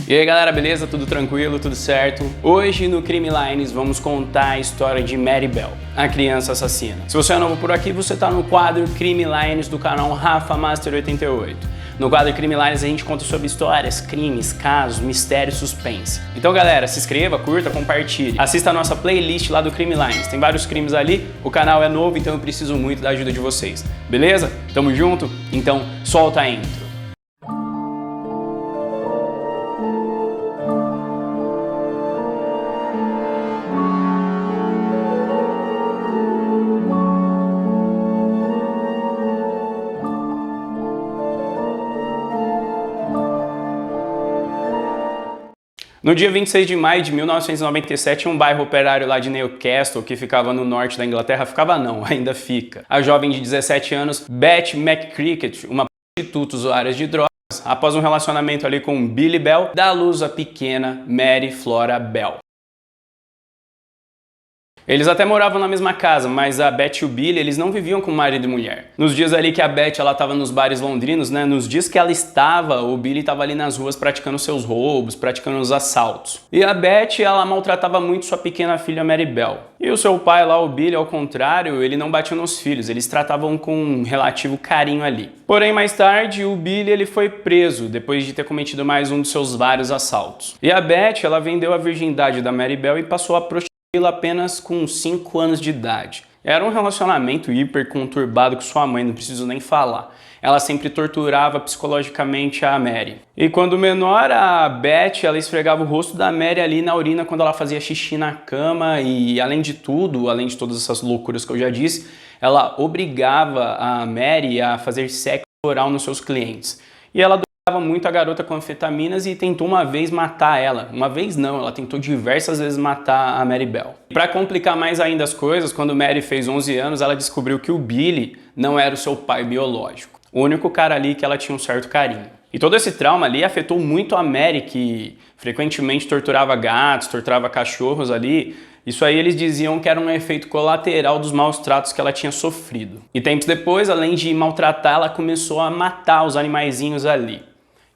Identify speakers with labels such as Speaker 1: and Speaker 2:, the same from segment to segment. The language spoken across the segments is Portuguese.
Speaker 1: E aí galera, beleza? Tudo tranquilo? Tudo certo? Hoje no Crime Lines vamos contar a história de Mary Bell, a criança assassina. Se você é novo por aqui, você está no quadro Crime Lines do canal Rafa Master 88. No quadro Crime Lines a gente conta sobre histórias, crimes, casos, mistérios, suspense. Então galera, se inscreva, curta, compartilhe. Assista a nossa playlist lá do Crime Lines. Tem vários crimes ali, o canal é novo, então eu preciso muito da ajuda de vocês. Beleza? Tamo junto? Então solta a intro. No dia 26 de maio de 1997, um bairro operário lá de Newcastle, que ficava no norte da Inglaterra, ainda fica. A jovem de 17 anos, Beth McCricket, uma prostituta usuária de drogas, após um relacionamento ali com Billy Bell, dá à luz a pequena Mary Flora Bell. Eles até moravam na mesma casa, mas a Beth e o Billy, eles não viviam com marido e mulher. Nos dias ali que a Beth, ela estava nos bares londrinos, né, nos dias que ela estava, o Billy estava ali nas ruas praticando seus roubos, praticando os assaltos. E a Beth, ela maltratava muito sua pequena filha Mary Bell. E o seu pai lá, o Billy, ao contrário, ele não batia nos filhos, eles tratavam com um relativo carinho ali. Porém, mais tarde, o Billy, ele foi preso, depois de ter cometido mais um dos seus vários assaltos. E a Beth, ela vendeu a virgindade da Mary Bell e passou a prostituir apenas com 5 anos de idade. Era um relacionamento hiper conturbado com sua mãe, não preciso nem falar. Ela sempre torturava psicologicamente a Mary. E quando menor, a Beth, ela esfregava o rosto da Mary ali na urina quando ela fazia xixi na cama e, além de tudo, além de todas essas loucuras que eu já disse, ela obrigava a Mary a fazer sexo oral nos seus clientes. E ela muito a garota com anfetaminas e tentou uma vez matar ela. Uma vez não, ela tentou diversas vezes matar a Mary Bell. Para complicar mais ainda as coisas, quando Mary fez 11 anos, ela descobriu que o Billy não era o seu pai biológico. O único cara ali que ela tinha um certo carinho. E todo esse trauma ali afetou muito a Mary, que frequentemente torturava gatos, torturava cachorros ali. Isso aí eles diziam que era um efeito colateral dos maus tratos que ela tinha sofrido. E tempos depois, além de maltratar, ela começou a matar os animaizinhos ali.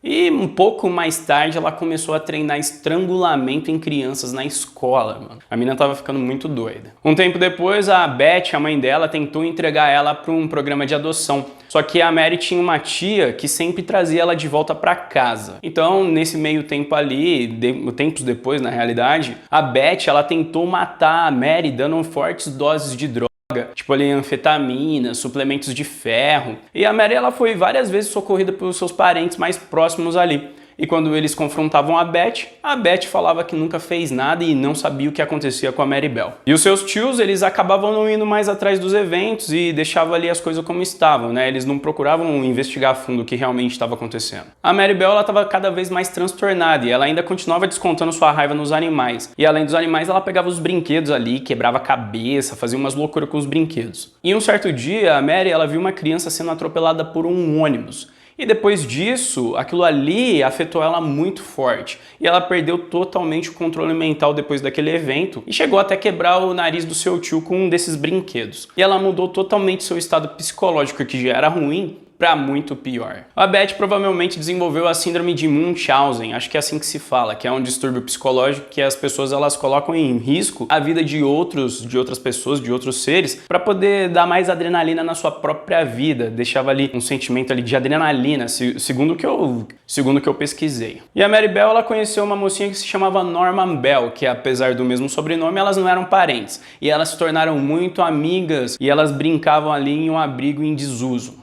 Speaker 1: E um pouco mais tarde ela começou a treinar estrangulamento em crianças na escola, mano. A menina tava ficando muito doida. Um tempo depois, a Beth, a mãe dela, tentou entregar ela para um programa de adoção. Só que a Mary tinha uma tia que sempre trazia ela de volta para casa. Então, nesse meio tempo ali, tempos depois, na realidade, a Beth, ela tentou matar a Mary dando fortes doses de droga. Tipo ali anfetamina, suplementos de ferro. E a Mary, ela foi várias vezes socorrida pelos seus parentes mais próximos ali. E quando eles confrontavam a Beth falava que nunca fez nada e não sabia o que acontecia com a Mary Bell. E os seus tios, eles acabavam não indo mais atrás dos eventos e deixavam ali as coisas como estavam, né? Eles não procuravam investigar a fundo o que realmente estava acontecendo. A Mary Bell, ela estava cada vez mais transtornada e ela ainda continuava descontando sua raiva nos animais. E além dos animais, ela pegava os brinquedos ali, quebrava a cabeça, fazia umas loucuras com os brinquedos. E um certo dia, a Mary, ela viu uma criança sendo atropelada por um ônibus. E depois disso, aquilo ali afetou ela muito forte. E ela perdeu totalmente o controle mental depois daquele evento e chegou até quebrar o nariz do seu tio com um desses brinquedos. E ela mudou totalmente seu estado psicológico, que já era ruim, para muito pior. A Beth provavelmente desenvolveu a síndrome de Munchausen, acho que é assim que se fala, que é um distúrbio psicológico que as pessoas elas colocam em risco a vida de outras pessoas, de outros seres, para poder dar mais adrenalina na sua própria vida. Deixava ali um sentimento ali de adrenalina, segundo o que eu pesquisei. E a Mary Bell, ela conheceu uma mocinha que se chamava Norma Bell, que apesar do mesmo sobrenome, elas não eram parentes. E elas se tornaram muito amigas e elas brincavam ali em um abrigo em desuso.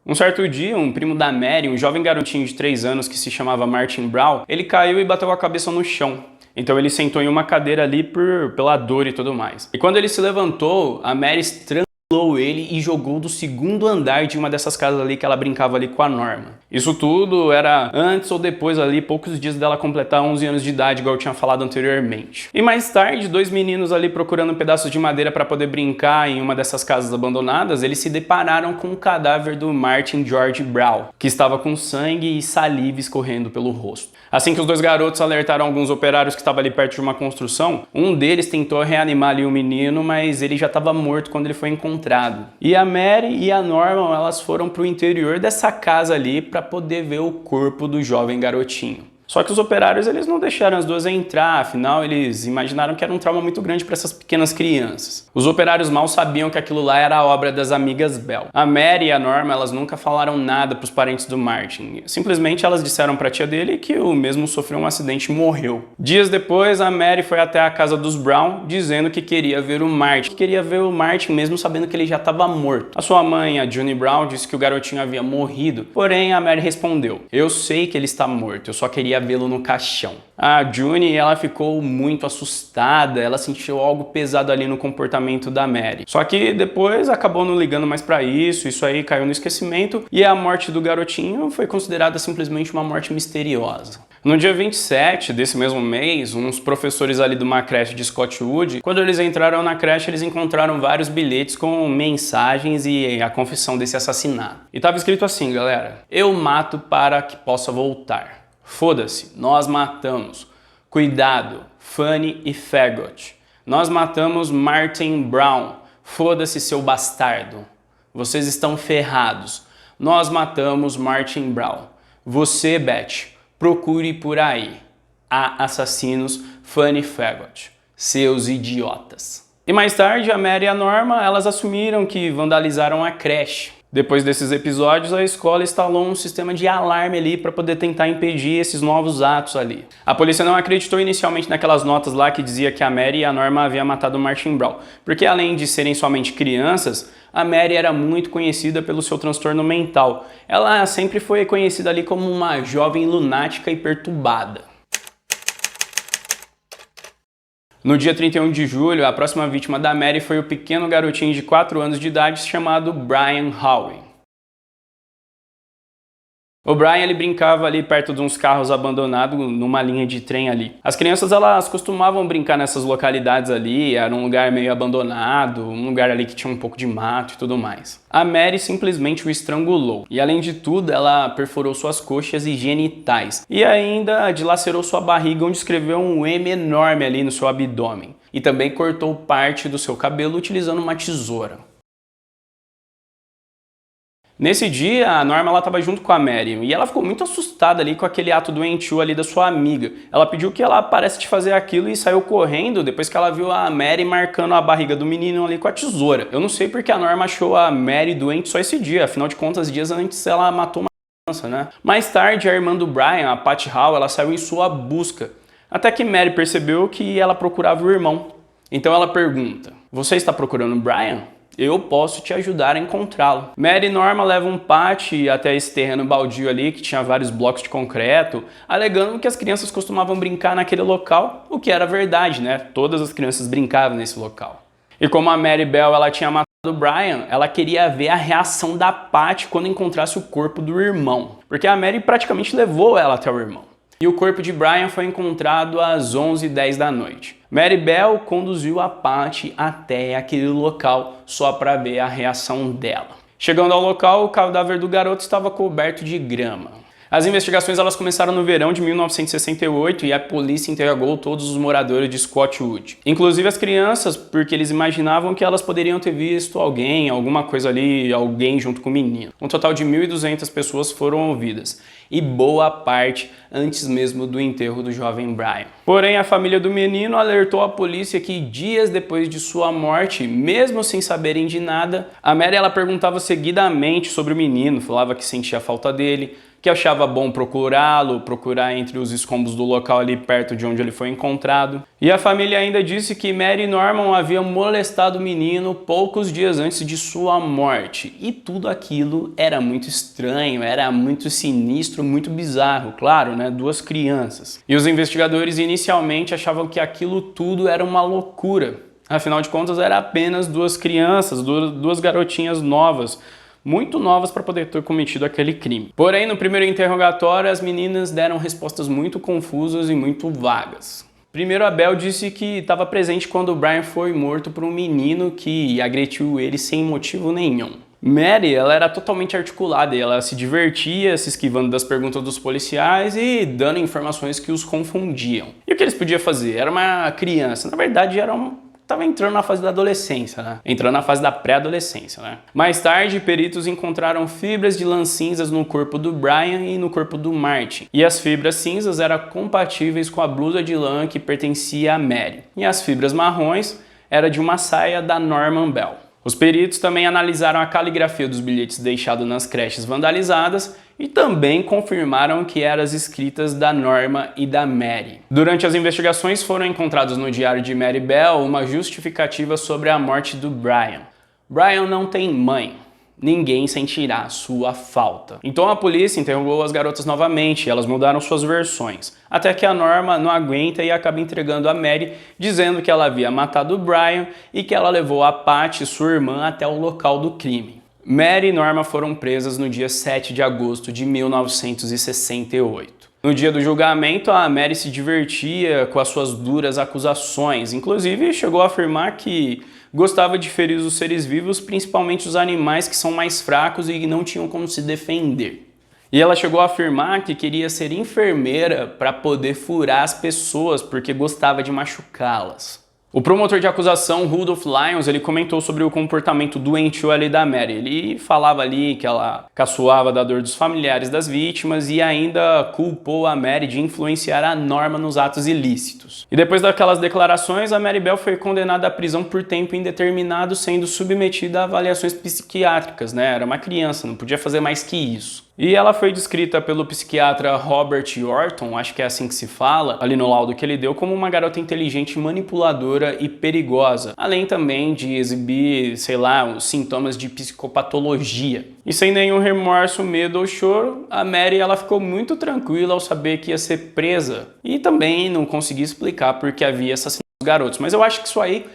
Speaker 1: Um certo dia, um primo da Mary, um jovem garotinho de 3 anos que se chamava Martin Brown, ele caiu e bateu a cabeça no chão. Então ele sentou em uma cadeira ali pela dor e tudo mais. E quando ele se levantou, a Mary estrangulou ele e jogou do 2º andar de uma dessas casas ali que ela brincava ali com a Norma. Isso tudo era antes ou depois ali, poucos dias dela completar 11 anos de idade, igual eu tinha falado anteriormente. E mais tarde, 2 meninos ali procurando pedaços de madeira para poder brincar em uma dessas casas abandonadas, eles se depararam com o cadáver do Martin George Brown, que estava com sangue e saliva escorrendo pelo rosto. Assim que os 2 garotos alertaram alguns operários que estavam ali perto de uma construção, um deles tentou reanimar ali o menino, mas ele já estava morto quando ele foi encontrado. encontrado. E a Mary e a Norma, elas foram para o interior dessa casa ali para poder ver o corpo do jovem garotinho. Só que os operários eles não deixaram as duas entrar, afinal eles imaginaram que era um trauma muito grande para essas pequenas crianças. Os operários mal sabiam que aquilo lá era a obra das amigas Bell. A Mary e a Norma elas nunca falaram nada para os parentes do Martin, simplesmente elas disseram para a tia dele que o mesmo sofreu um acidente e morreu. Dias depois a Mary foi até a casa dos Brown dizendo que queria ver o Martin, mesmo sabendo que ele já estava morto. A sua mãe, a June Brown, disse que o garotinho havia morrido, porém a Mary respondeu: "Eu sei que ele está morto, eu só queria vê-lo no caixão." A June, ela ficou muito assustada, ela sentiu algo pesado ali no comportamento da Mary. Só que depois acabou não ligando mais pra isso aí caiu no esquecimento e a morte do garotinho foi considerada simplesmente uma morte misteriosa. No dia 27 desse mesmo mês, uns professores ali de uma creche de Scottswood, quando eles entraram na creche, eles encontraram vários bilhetes com mensagens e a confissão desse assassinato. E tava escrito assim, galera: "Eu mato para que possa voltar. Foda-se, nós matamos. Cuidado, Fanny e Fagot. Nós matamos Martin Brown. Foda-se, seu bastardo. Vocês estão ferrados. Nós matamos Martin Brown. Você, Beth, procure por aí. Há assassinos, Fanny e Fagot. Seus idiotas." E mais tarde, a Mary e a Norma, elas assumiram que vandalizaram a creche. Depois desses episódios, a escola instalou um sistema de alarme ali para poder tentar impedir esses novos atos ali. A polícia não acreditou inicialmente naquelas notas lá que dizia que a Mary e a Norma haviam matado o Martin Brown, porque além de serem somente crianças, a Mary era muito conhecida pelo seu transtorno mental. Ela sempre foi conhecida ali como uma jovem lunática e perturbada. No dia 31 de julho, a próxima vítima da Mary foi o pequeno garotinho de 4 anos de idade chamado Brian Howe. O Brian ele brincava ali perto de uns carros abandonados numa linha de trem ali. As crianças elas costumavam brincar nessas localidades ali, era um lugar meio abandonado, um lugar ali que tinha um pouco de mato e tudo mais. A Mary simplesmente o estrangulou e além de tudo ela perfurou suas coxas e genitais e ainda dilacerou sua barriga onde escreveu um M enorme ali no seu abdômen e também cortou parte do seu cabelo utilizando uma tesoura. Nesse dia, a Norma estava junto com a Mary e ela ficou muito assustada ali com aquele ato doentio ali da sua amiga. Ela pediu que ela parasse de fazer aquilo e saiu correndo depois que ela viu a Mary marcando a barriga do menino ali com a tesoura. Eu não sei porque a Norma achou a Mary doente só esse dia, afinal de contas, dias antes ela matou uma criança, né? Mais tarde, a irmã do Brian, a Patty Hall, ela saiu em sua busca, até que Mary percebeu que ela procurava o irmão. Então ela pergunta: "Você está procurando o Brian? Eu posso te ajudar a encontrá-lo." Mary e Norma levam Patty até esse terreno baldio ali, que tinha vários blocos de concreto, alegando que as crianças costumavam brincar naquele local, o que era verdade, né? Todas as crianças brincavam nesse local. E como a Mary Bell ela tinha matado o Brian, ela queria ver a reação da Patty quando encontrasse o corpo do irmão, porque a Mary praticamente levou ela até o irmão. E o corpo de Brian foi encontrado às 11h10 da noite. Mary Bell conduziu a Patty até aquele local só para ver a reação dela. Chegando ao local, o cadáver do garoto estava coberto de grama. As investigações elas começaram no verão de 1968 e a polícia interrogou todos os moradores de Scottswood. Inclusive as crianças, porque eles imaginavam que elas poderiam ter visto alguém, alguma coisa ali, alguém junto com o menino. Um total de 1.200 pessoas foram ouvidas, e boa parte antes mesmo do enterro do jovem Brian. Porém, a família do menino alertou a polícia que dias depois de sua morte, mesmo sem saberem de nada, a Mary ela perguntava seguidamente sobre o menino, falava que sentia falta dele, que achava bom procurar entre os escombros do local ali perto de onde ele foi encontrado. E a família ainda disse que Mary e Norman haviam molestado o menino poucos dias antes de sua morte. E tudo aquilo era muito estranho, era muito sinistro, muito bizarro, claro, né? 2 crianças. E os investigadores inicialmente achavam que aquilo tudo era uma loucura. Afinal de contas, era apenas 2 crianças, 2 garotinhas novas, muito novas para poder ter cometido aquele crime. Porém, no primeiro interrogatório, as meninas deram respostas muito confusas e muito vagas. Primeiro, a Bell disse que estava presente quando o Brian foi morto por um menino que agrediu ele sem motivo nenhum. Mary, ela era totalmente articulada e ela se divertia, se esquivando das perguntas dos policiais e dando informações que os confundiam. E o que eles podiam fazer? Era uma criança, na verdade era um estava entrando na fase da adolescência, né? Entrando na fase da pré-adolescência, né? Mais tarde, peritos encontraram fibras de lã cinzas no corpo do Brian e no corpo do Martin. E as fibras cinzas eram compatíveis com a blusa de lã que pertencia a Mary. E as fibras marrons eram de uma saia da Norman Bell. Os peritos também analisaram a caligrafia dos bilhetes deixados nas creches vandalizadas e também confirmaram que eram as escritas da Norma e da Mary. Durante as investigações foram encontrados no diário de Mary Bell uma justificativa sobre a morte do Brian. Brian não tem mãe. Ninguém sentirá sua falta. Então a polícia interrogou as garotas novamente e elas mudaram suas versões, até que a Norma não aguenta e acaba entregando a Mary, dizendo que ela havia matado o Brian e que ela levou a Patty, sua irmã, até o local do crime. Mary e Norma foram presas no dia 7 de agosto de 1968. No dia do julgamento, a Mary se divertia com as suas duras acusações, inclusive chegou a afirmar que gostava de ferir os seres vivos, principalmente os animais que são mais fracos e que não tinham como se defender. E ela chegou a afirmar que queria ser enfermeira para poder furar as pessoas porque gostava de machucá-las. O promotor de acusação, Rudolph Lyons, ele comentou sobre o comportamento doentio ali da Mary. Ele falava ali que ela caçoava da dor dos familiares das vítimas e ainda culpou a Mary de influenciar a Norma nos atos ilícitos. E depois daquelas declarações, a Mary Bell foi condenada à prisão por tempo indeterminado, sendo submetida a avaliações psiquiátricas, né? Era uma criança, não podia fazer mais que isso. E ela foi descrita pelo psiquiatra Robert Orton, acho que é assim que se fala, ali no laudo que ele deu, como uma garota inteligente, manipuladora e perigosa, além também de exibir, sei lá, os sintomas de psicopatologia. E sem nenhum remorso, medo ou choro, a Mary ela ficou muito tranquila ao saber que ia ser presa e também não conseguia explicar por que havia assassinado os garotos. Mas eu acho que isso aí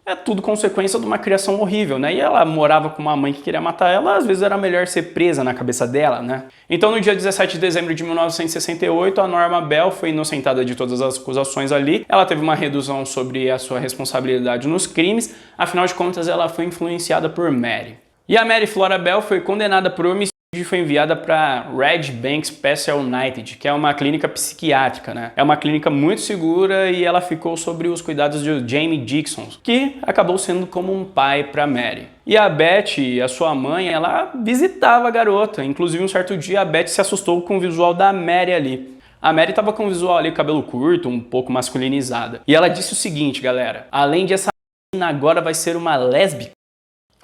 Speaker 1: é tudo consequência de uma criação horrível, né? E ela morava com uma mãe que queria matar ela, às vezes era melhor ser presa na cabeça dela, né? Então no dia 17 de dezembro de 1968, a Norma Bell foi inocentada de todas as acusações ali. Ela teve uma redução sobre a sua responsabilidade nos crimes, afinal de contas ela foi influenciada por Mary. E a Mary Flora Bell foi condenada por homicídio e foi enviada para Red Bank Special United, que é uma clínica psiquiátrica, né? É uma clínica muito segura e ela ficou sob os cuidados de Jamie Dixon, que acabou sendo como um pai para Mary. E a Betty, a sua mãe, ela visitava a garota. Inclusive, um certo dia, a Betty se assustou com o visual da Mary ali. A Mary estava com o visual ali, cabelo curto, um pouco masculinizada. E ela disse o seguinte, galera: além de essa menina agora vai ser uma lésbica.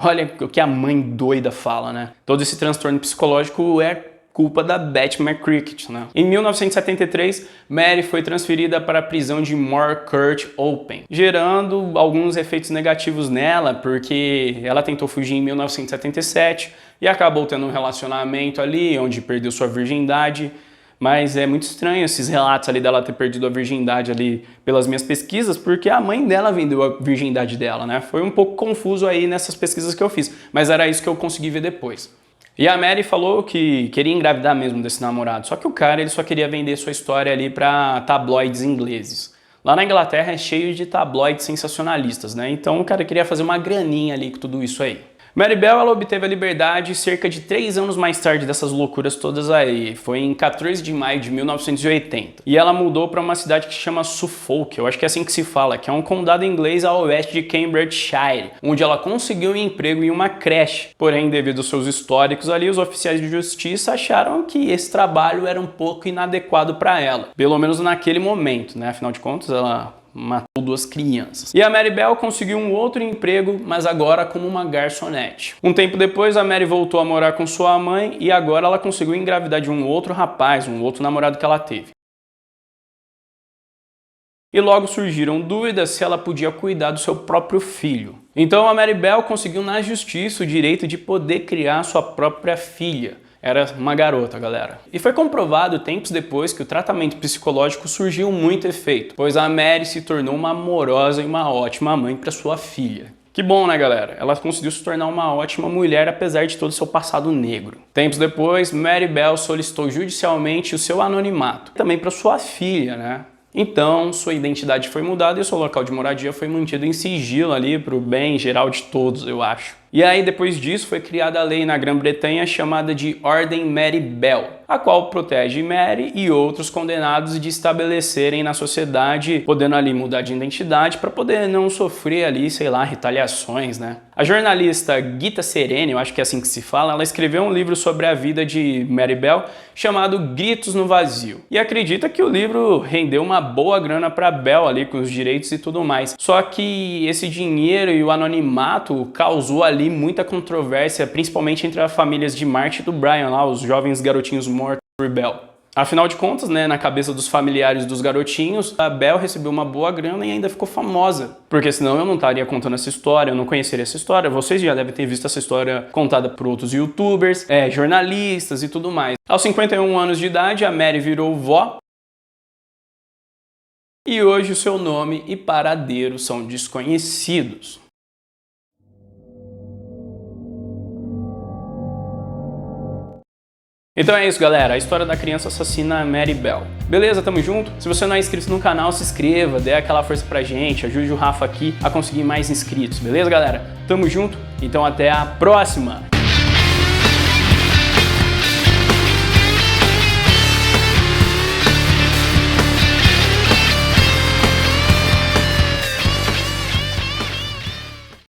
Speaker 1: Olha o que a mãe doida fala, né? Todo esse transtorno psicológico é culpa da Betty McCricket, né? Em 1973, Mary foi transferida para a prisão de Moorcourt Open, gerando alguns efeitos negativos nela, porque ela tentou fugir em 1977 e acabou tendo um relacionamento ali, onde perdeu sua virgindade. Mas é muito estranho esses relatos ali dela ter perdido a virgindade ali pelas minhas pesquisas, porque a mãe dela vendeu a virgindade dela, né? Foi um pouco confuso aí nessas pesquisas que eu fiz, mas era isso que eu consegui ver depois. E a Mary falou que queria engravidar mesmo desse namorado, só que o cara ele só queria vender sua história ali para tabloides ingleses. Lá na Inglaterra é cheio de tabloides sensacionalistas, né? Então o cara queria fazer uma graninha ali com tudo isso aí. Mary Bell ela obteve a liberdade cerca de 3 anos mais tarde dessas loucuras todas aí. Foi em 14 de maio de 1980. E ela mudou para uma cidade que se chama Suffolk, eu acho que é assim que se fala, que é um condado inglês ao oeste de Cambridgeshire, onde ela conseguiu um emprego em uma creche. Porém, devido aos seus históricos ali, os oficiais de justiça acharam que esse trabalho era um pouco inadequado para ela. Pelo menos naquele momento, né? Afinal de contas, ela matou 2 crianças. E a Mary Bell conseguiu um outro emprego, mas agora como uma garçonete. Um tempo depois, a Mary voltou a morar com sua mãe e agora ela conseguiu engravidar de um outro rapaz, um outro namorado que ela teve. E logo surgiram dúvidas se ela podia cuidar do seu próprio filho. Então a Mary Bell conseguiu na justiça o direito de poder criar sua própria filha. Era uma garota, galera. E foi comprovado tempos depois que o tratamento psicológico surgiu muito efeito, pois a Mary se tornou uma amorosa e uma ótima mãe para sua filha. Que bom, né, galera? Ela conseguiu se tornar uma ótima mulher apesar de todo o seu passado negro. Tempos depois, Mary Bell solicitou judicialmente o seu anonimato, também para sua filha, né? Então, sua identidade foi mudada e o seu local de moradia foi mantido em sigilo ali para o bem geral de todos, eu acho. E aí, depois disso, foi criada a lei na Grã-Bretanha chamada de Ordem Mary Bell, a qual protege Mary e outros condenados de estabelecerem na sociedade, podendo ali mudar de identidade para poder não sofrer ali, sei lá, retaliações, né? A jornalista Gita Sereni, eu acho que é assim que se fala, ela escreveu um livro sobre a vida de Mary Bell chamado Gritos no Vazio. E acredita que o livro rendeu uma boa grana para Bell ali com os direitos e tudo mais. Só que esse dinheiro e o anonimato causou ali muita controvérsia, principalmente entre as famílias de Marty e do Brian lá, os jovens garotinhos mortos por Bell. Afinal de contas, né, na cabeça dos familiares dos garotinhos, a Bell recebeu uma boa grana e ainda ficou famosa. Porque senão eu não estaria contando essa história, eu não conheceria essa história. Vocês já devem ter visto essa história contada por outros youtubers, jornalistas e tudo mais. Aos 51 anos de idade, a Mary virou vó. E hoje o seu nome e paradeiro são desconhecidos. Então é isso, galera, a história da criança assassina Mary Bell. Beleza, tamo junto? Se você não é inscrito no canal, se inscreva, dê aquela força pra gente, ajude o Rafa aqui a conseguir mais inscritos, beleza, galera? Tamo junto, então até a próxima!